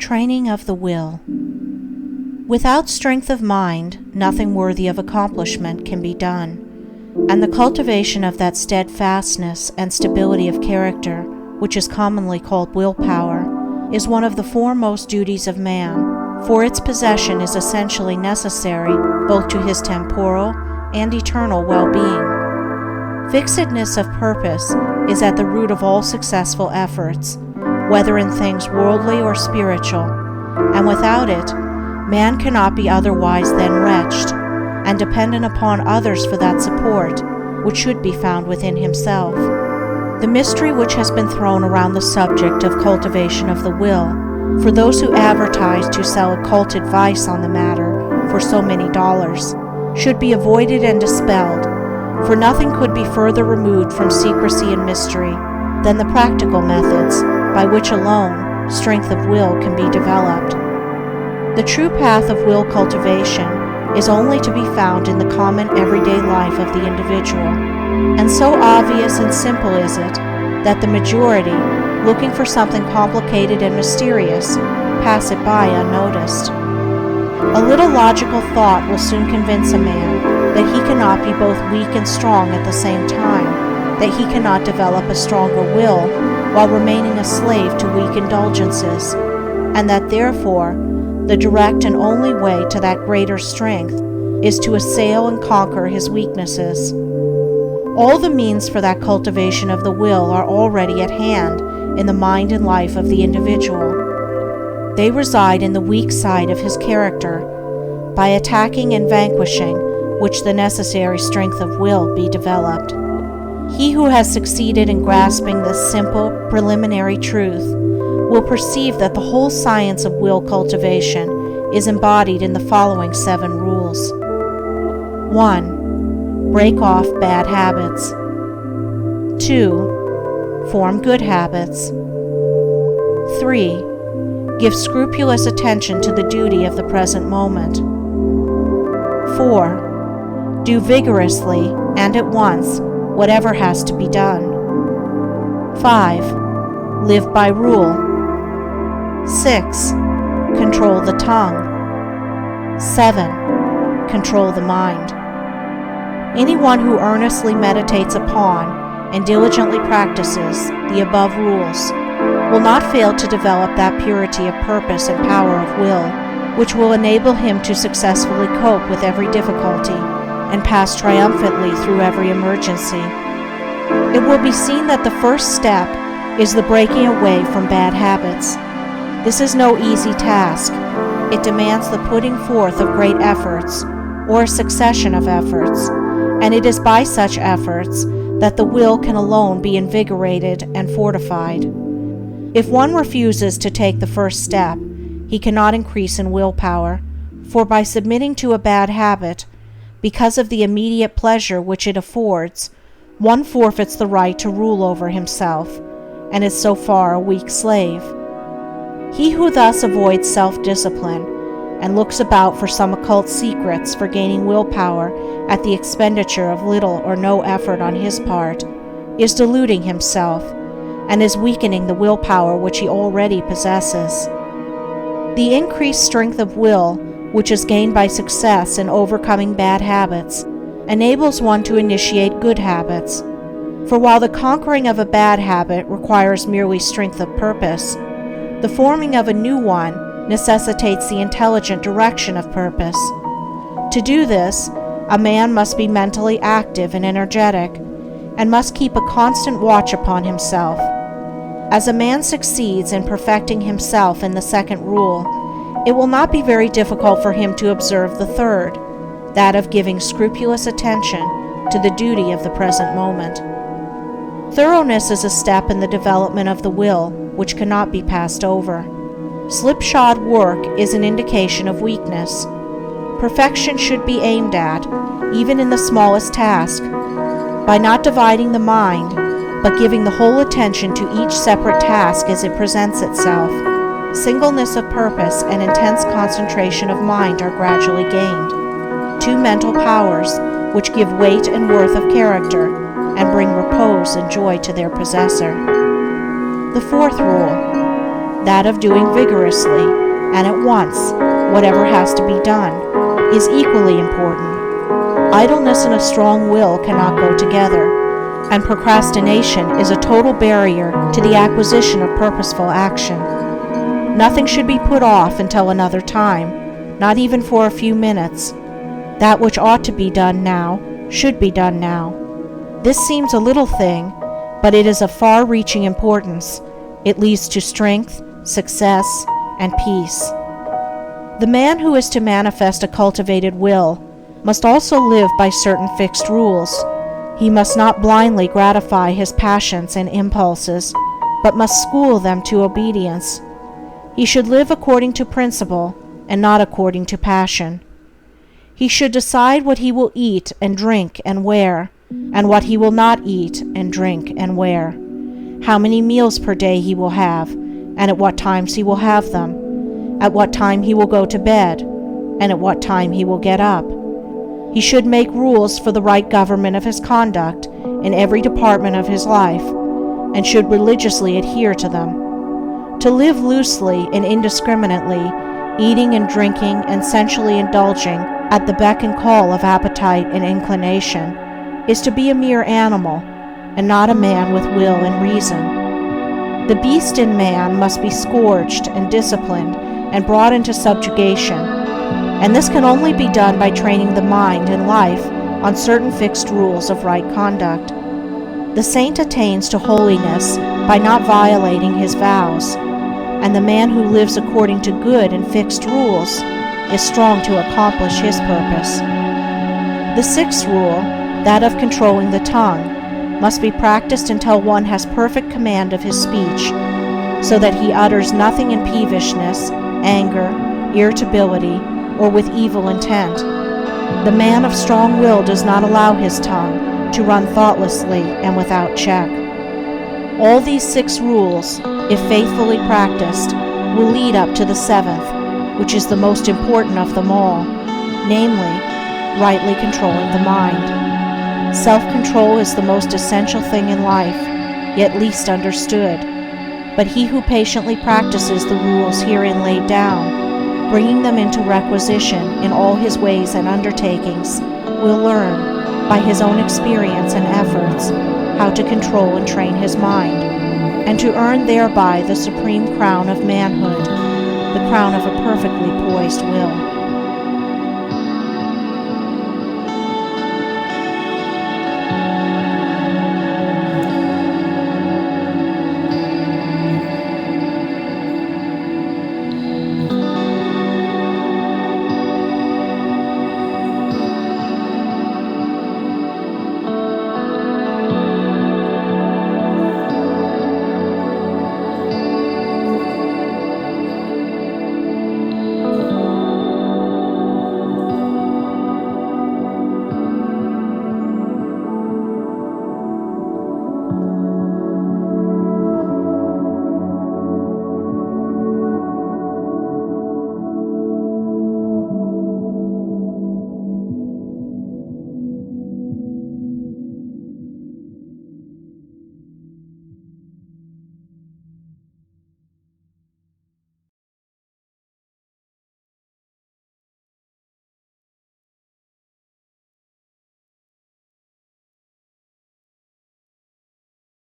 Training of the will. Without strength of mind, nothing worthy of accomplishment can be done, and the cultivation of that steadfastness and stability of character, which is commonly called willpower, is one of the foremost duties of man, for its possession is essentially necessary both to his temporal and eternal well-being. Fixedness of purpose is at the root of all successful efforts, whether in things worldly or spiritual, and without it, man cannot be otherwise than wretched, and dependent upon others for that support which should be found within himself. The mystery which has been thrown around the subject of cultivation of the will, for those who advertise to sell occult advice on the matter for so many dollars, should be avoided and dispelled, for nothing could be further removed from secrecy and mystery than the practical methods by which alone strength of will can be developed. The true path of will cultivation is only to be found in the common everyday life of the individual, and so obvious and simple is it that the majority, looking for something complicated and mysterious, pass it by unnoticed. A little logical thought will soon convince a man that he cannot be both weak and strong at the same time, that he cannot develop a stronger will while remaining a slave to weak indulgences, and that therefore the direct and only way to that greater strength is to assail and conquer his weaknesses. All the means for that cultivation of the will are already at hand in the mind and life of the individual. They reside in the weak side of his character, by attacking and vanquishing which the necessary strength of will be developed. He who has succeeded in grasping this simple, preliminary truth will perceive that the whole science of will cultivation is embodied in the following 7 rules. 1. Break off bad habits. 2. Form good habits. 3. Give scrupulous attention to the duty of the present moment. 4. Do vigorously and at once whatever has to be done. 5. Live by rule. 6. Control the tongue. 7. Control the mind. Anyone who earnestly meditates upon and diligently practices the above rules will not fail to develop that purity of purpose and power of will which will enable him to successfully cope with every difficulty and pass triumphantly through every emergency. It will be seen that the first step is the breaking away from bad habits. This is no easy task. It demands the putting forth of great efforts, or a succession of efforts, and it is by such efforts that the will can alone be invigorated and fortified. If one refuses to take the first step, he cannot increase in willpower, for by submitting to a bad habit, because of the immediate pleasure which it affords, one forfeits the right to rule over himself, and is so far a weak slave. He who thus avoids self-discipline and looks about for some occult secrets for gaining willpower at the expenditure of little or no effort on his part is deluding himself and is weakening the willpower which he already possesses. The increased strength of will, which is gained by success in overcoming bad habits, enables one to initiate good habits. For while the conquering of a bad habit requires merely strength of purpose, the forming of a new one necessitates the intelligent direction of purpose. To do this, a man must be mentally active and energetic, and must keep a constant watch upon himself. As a man succeeds in perfecting himself in the second rule, it will not be very difficult for him to observe the third, that of giving scrupulous attention to the duty of the present moment. Thoroughness is a step in the development of the will which cannot be passed over. Slipshod work is an indication of weakness. Perfection should be aimed at, even in the smallest task, by not dividing the mind, but giving the whole attention to each separate task as it presents itself. Singleness of purpose and intense concentration of mind are gradually gained, 2 mental powers which give weight and worth of character and bring repose and joy to their possessor. The 4th rule: that of doing vigorously and at once whatever has to be done, is equally important. Idleness and a strong will cannot go together, and procrastination is a total barrier to the acquisition of purposeful action. Nothing should be put off until another time, not even for a few minutes. That which ought to be done now should be done now. This seems a little thing, but it is of far-reaching importance. It leads to strength, success, and peace. The man who is to manifest a cultivated will must also live by certain fixed rules. He must not blindly gratify his passions and impulses, but must school them to obedience. He should live according to principle and not according to passion. He should decide what he will eat and drink and wear, and what he will not eat and drink and wear, how many meals per day he will have, and at what times he will have them, at what time he will go to bed, and at what time he will get up. He should make rules for the right government of his conduct in every department of his life, and should religiously adhere to them. To live loosely and indiscriminately, eating and drinking and sensually indulging at the beck and call of appetite and inclination, is to be a mere animal, and not a man with will and reason. The beast in man must be scourged and disciplined and brought into subjugation, and this can only be done by training the mind and life on certain fixed rules of right conduct. The saint attains to holiness by not violating his vows, and the man who lives according to good and fixed rules is strong to accomplish his purpose. The sixth rule, that of controlling the tongue, must be practiced until one has perfect command of his speech, so that he utters nothing in peevishness, anger, irritability, or with evil intent. The man of strong will does not allow his tongue to run thoughtlessly and without check. All these 6 rules, if faithfully practiced, will lead up to the 7th, which is the most important of them all, namely, rightly controlling the mind. Self-control is the most essential thing in life, yet least understood. But he who patiently practices the rules herein laid down, bringing them into requisition in all his ways and undertakings, will learn, by his own experience and efforts, how to control and train his mind, and to earn thereby the supreme crown of manhood, the crown of a perfectly poised will.